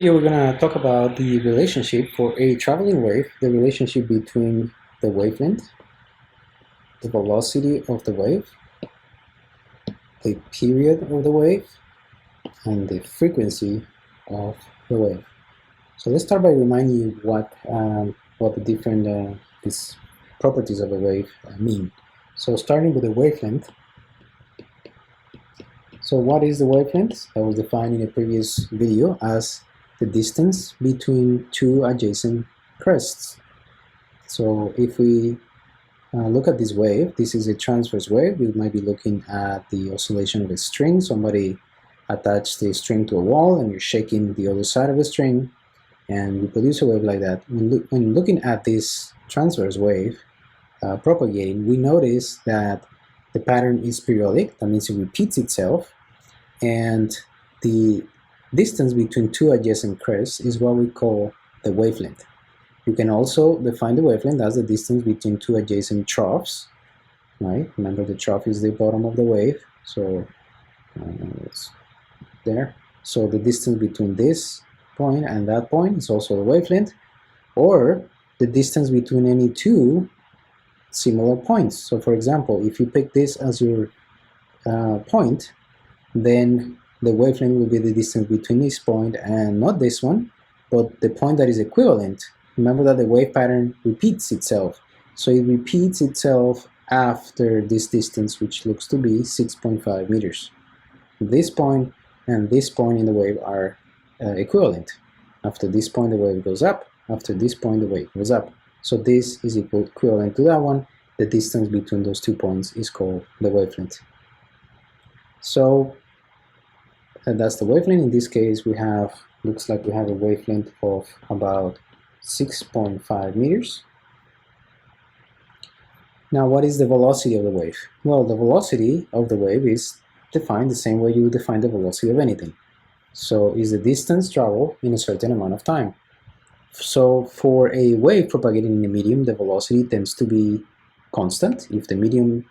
Here we're going to talk about the relationship for a traveling wave, the relationship between the wavelength, the velocity of the wave, the period of the wave, and the frequency of the wave. So let's start by reminding you what the different these properties of a wave mean. So starting with the wavelength. So what is the wavelength? That was defined in a previous video as the distance between two adjacent crests. So if we look at this wave, this is a transverse wave. We might be looking at the oscillation of a string. Somebody attached the string to a wall and you're shaking the other side of the string and you produce a wave like that. When looking at this transverse wave propagating, we notice that the pattern is periodic. That means it repeats itself, and the distance between two adjacent crests is what we call the wavelength. You can also define the wavelength as the distance between two adjacent troughs, right? Remember, the trough is the bottom of the wave, so it's there. So the distance between this point and that point is also the wavelength, or the distance between any two similar points. So for example, if you pick this as your point, then the wavelength will be the distance between this point and not this one, but the point that is equivalent. Remember that the wave pattern repeats itself. So it repeats itself after this distance, which looks to be 6.5 meters. This point and this point in the wave are equivalent. After this point, the wave goes up. After this point, the wave goes up. So this is equivalent to that one. The distance between those 2 points is called the wavelength. So that's the wavelength. In this case, looks like we have a wavelength of about 6.5 meters. Now, what is the velocity of the wave? Well, the velocity of the wave is defined the same way you would define the velocity of anything. So is the distance traveled in a certain amount of time. So for a wave propagating in a medium, the velocity tends to be constant. If the medium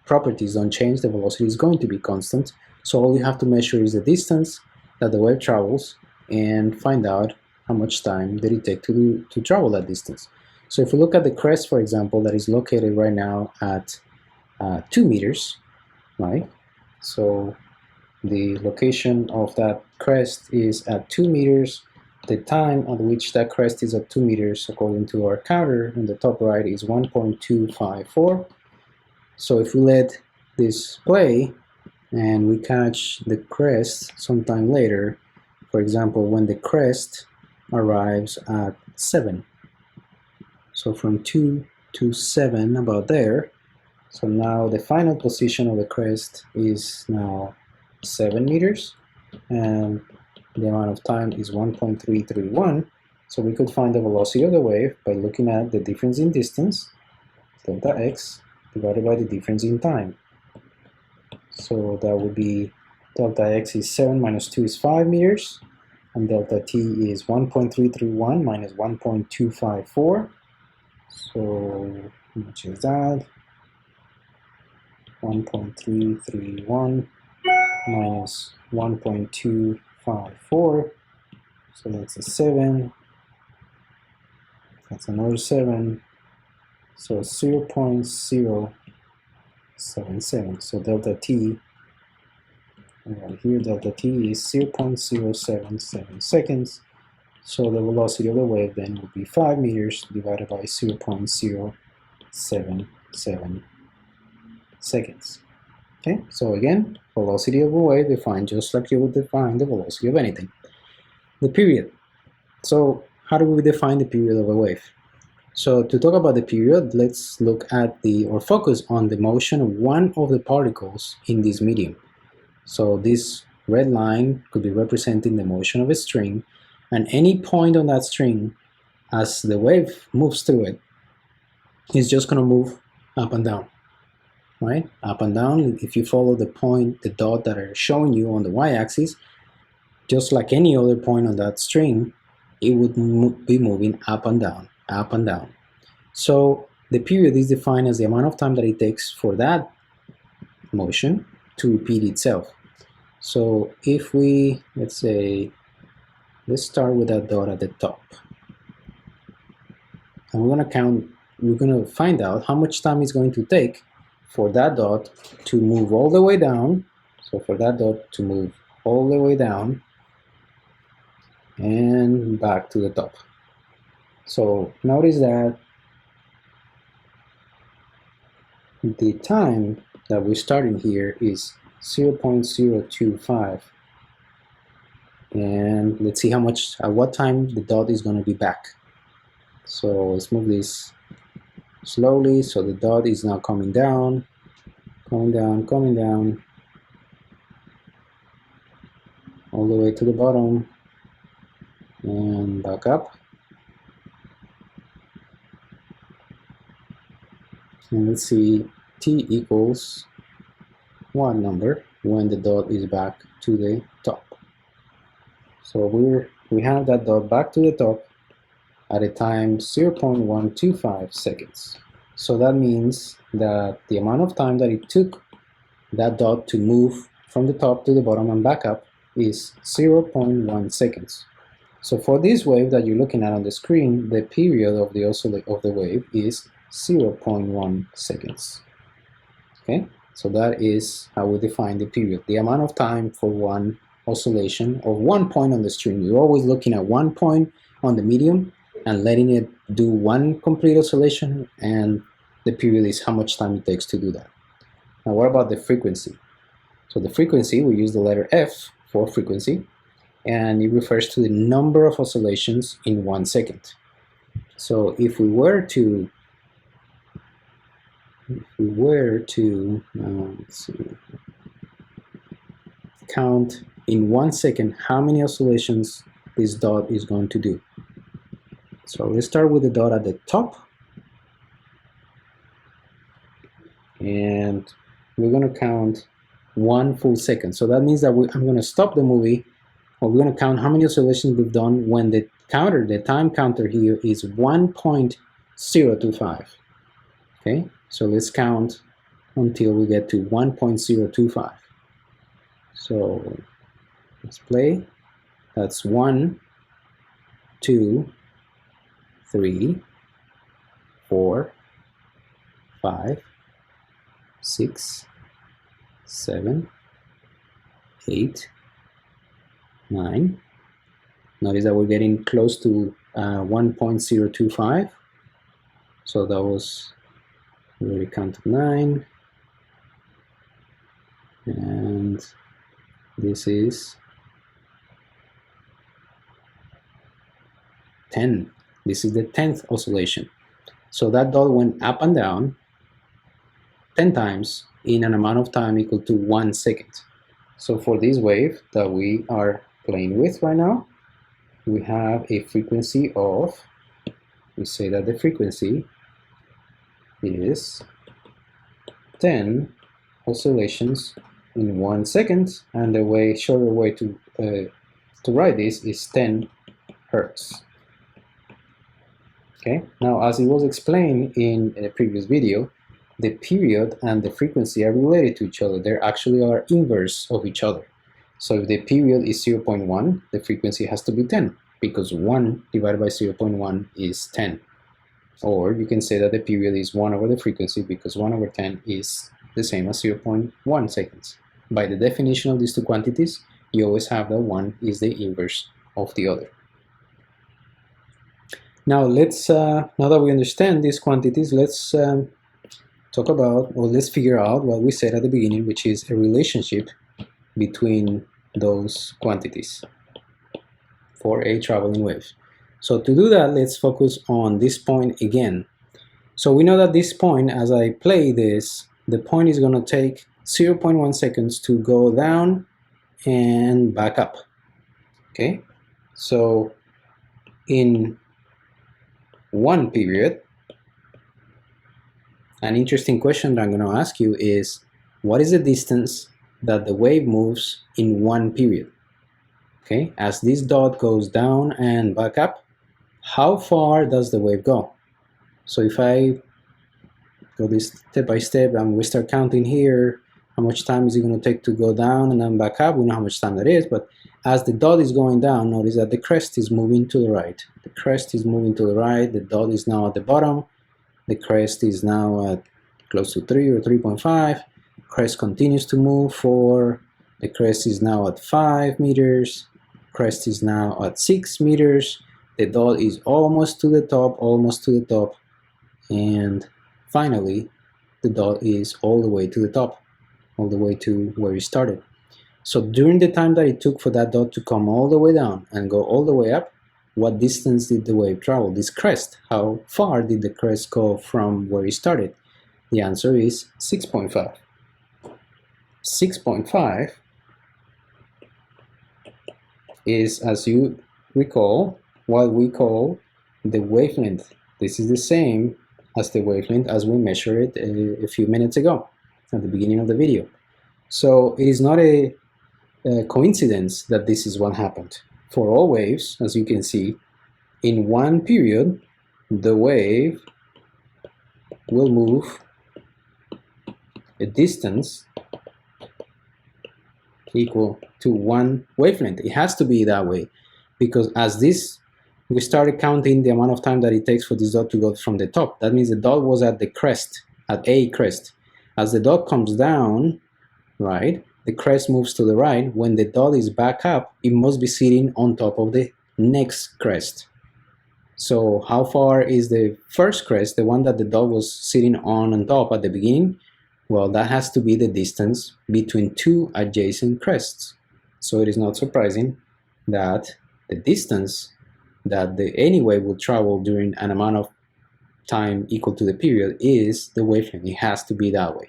properties don't change, the velocity is going to be constant. So all you have to measure is the distance that the wave travels and find out how much time did it take to travel that distance. So if we look at the crest, for example, that is located right now at 2 meters, right? So the location of that crest is at 2 meters. The time at which that crest is at 2 meters, according to our counter in the top right, is 1.254. So if we let this play and we catch the crest sometime later, for example, when the crest arrives at 7. So from 2 to 7, about there. So now the final position of the crest is now 7 meters, and the amount of time is 1.331. So we could find the velocity of the wave by looking at the difference in distance, delta x, divided by the difference in time. So that would be delta x is 7 minus 2 is 5 meters, and delta t is 1.331 minus 1.254. So how much is that? 1.331 minus 1.254. So that's a 7. That's another 7. So 0.077. So delta t, right here, delta t is 0.077 seconds. So the velocity of the wave then would be 5 meters divided by 0.077 seconds. Okay, so again, velocity of a wave defined just like you would define the velocity of anything. The period. So how do we define the period of a wave? So to talk about the period, let's look at or focus on the motion of one of the particles in this medium. So this red line could be representing the motion of a string, and any point on that string, as the wave moves through it, is just going to move up and down, right? Up and down. If you follow the point, the dot that are showing you on the y-axis, just like any other point on that string, it would be moving up and down, up and down. So the period is defined as the amount of time that it takes for that motion to repeat itself. So if we, let's say, let's start with that dot at the top. And we're going to find out how much time it's going to take for that dot to move all the way down. So for that dot to move all the way down and back to the top. So notice that the time that we're starting here is 0.025. And let's see at what time the dot is going to be back. So let's move this slowly. So the dot is now coming down, coming down, all the way to the bottom and back up. And let's see, t equals what number when the dot is back to the top. So we have that dot back to the top at a time 0.125 seconds. So that means that the amount of time that it took that dot to move from the top to the bottom and back up is 0.1 seconds. So for this wave that you're looking at on the screen, the period of the wave is 0.1 seconds. Okay, so that is how we define the period, the amount of time for one oscillation of one point on the string. You're always looking at one point on the medium and letting it do one complete oscillation, and the period is how much time it takes to do that. Now what about the frequency? So the frequency, we use the letter F for frequency, and it refers to the number of oscillations in 1 second. So if we were to let's see, count in 1 second how many oscillations this dot is going to do. So let's start with the dot at the top, and we're going to count 1 full second. So that means that I'm going to stop the movie, or we're going to count how many oscillations we've done when the time counter here is 1.025. Okay, so let's count until we get to 1.025. So let's play. That's 1, 2, 3, 4, 5, 6, 7, 8, 9. Notice that we're getting close to 1.025. So that was, we already counted 9. And this is 10. This is the 10th oscillation. So that dot went up and down 10 times in an amount of time equal to 1 second. So for this wave that we are playing with right now, we have a frequency of, we say that the frequency is 10 oscillations in 1 second, and the shorter way to write this is 10 hertz. Okay, now as it was explained in a previous video, the period and the frequency are related to each other. They actually are inverse of each other. So if the period is 0.1, the frequency has to be 10, because 1 divided by 0.1 is 10. Or you can say that the period is 1 over the frequency, because 1 over 10 is the same as 0.1 seconds. By the definition of these two quantities, you always have that one is the inverse of the other. Now let's, now that we understand these quantities, let's talk about, or let's figure out what we said at the beginning, which is a relationship between those quantities for a traveling wave. So to do that, let's focus on this point again. So we know that this point, as I play this, the point is going to take 0.1 seconds to go down and back up. Okay, so in one period, an interesting question that I'm going to ask you is, what is the distance that the wave moves in one period? Okay, as this dot goes down and back up, how far does the wave go? So if I go this step by step and we start counting here, how much time is it going to take to go down and then back up. We know how much time that is, but as the dot is going down, notice that the crest is moving to the right. The crest is moving to the right, the dot is now at the bottom, the crest is now at close to 3 or 3.5, crest continues to move 4, the crest is now at 5 meters, crest is now at 6 meters, the dot is almost to the top, and finally the dot is all the way to the top, all the way to where it started. So during the time that it took for that dot to come all the way down and go all the way up, what distance did the wave travel? This crest, how far did the crest go from where it started? The answer is 6.5. 6.5 is, as you recall, what we call the wavelength. This is the same as the wavelength as we measured it a few minutes ago at the beginning of the video. So it is not a coincidence that this is what happened. For all waves, as you can see, in one period, the wave will move a distance equal to one wavelength. It has to be that way, because as this, we started counting the amount of time that it takes for this dot to go from the top. That means the dot was at the crest, at a crest. As the dot comes down, right, the crest moves to the right. When the dot is back up, it must be sitting on top of the next crest. So how far is the first crest, the one that the dot was sitting on top at the beginning? Well, that has to be the distance between two adjacent crests. So it is not surprising that the distance that any wave will travel during an amount of time equal to the period is the wavelength. It has to be that way.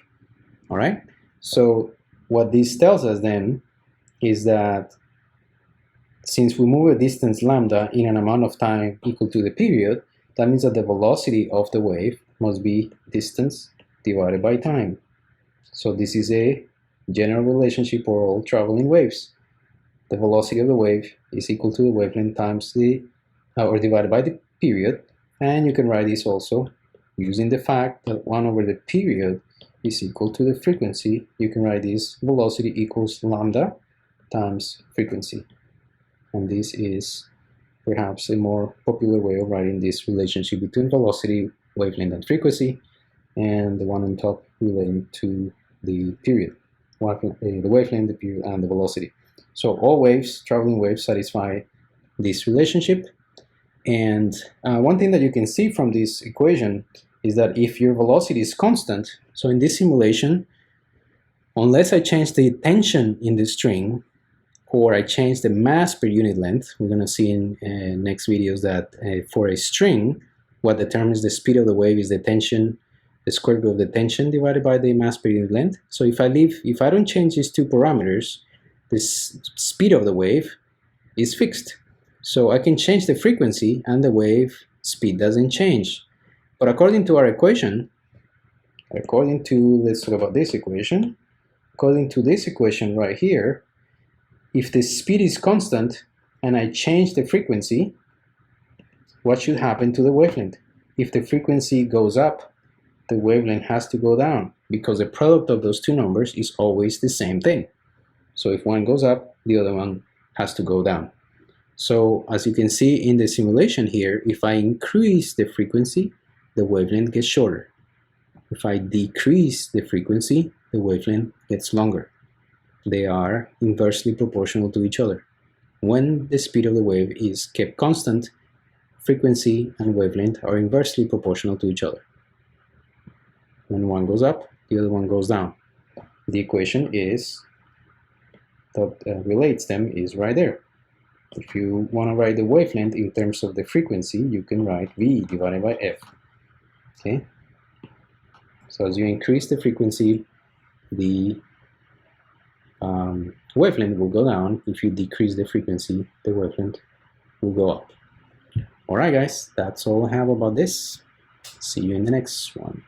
All right? So what this tells us then is that since we move a distance lambda in an amount of time equal to the period, that means that the velocity of the wave must be distance divided by time. So this is a general relationship for all traveling waves. The velocity of the wave is equal to the wavelength times or divided by the period, and you can write this also using the fact that 1 over the period is equal to the frequency. You can write this velocity equals lambda times frequency. And this is perhaps a more popular way of writing this relationship between velocity, wavelength, and frequency, and the one on top relating to the period, the wavelength, the period, and the velocity. So all waves, traveling waves, satisfy this relationship. And one thing that you can see from this equation is that if your velocity is constant, so in this simulation, unless I change the tension in the string, or I change the mass per unit length, we're going to see in next videos that for a string, what determines the speed of the wave is the tension, the square root of the tension divided by the mass per unit length. So if I don't change these two parameters, the speed of the wave is fixed. So I can change the frequency and the wave speed doesn't change. But according to our equation, let's talk about this equation. According to this equation right here, if the speed is constant and I change the frequency, what should happen to the wavelength? If the frequency goes up, the wavelength has to go down, because the product of those two numbers is always the same thing. So if one goes up, the other one has to go down. So as you can see in the simulation here, if I increase the frequency, the wavelength gets shorter. If I decrease the frequency, the wavelength gets longer. They are inversely proportional to each other. When the speed of the wave is kept constant, frequency and wavelength are inversely proportional to each other. When one goes up, the other one goes down. The equation is that relates them is right there. If you want to write the wavelength in terms of the frequency, you can write V divided by F. Okay? So as you increase the frequency, the wavelength will go down. If you decrease the frequency, the wavelength will go up. Alright guys, that's all I have about this. See you in the next one.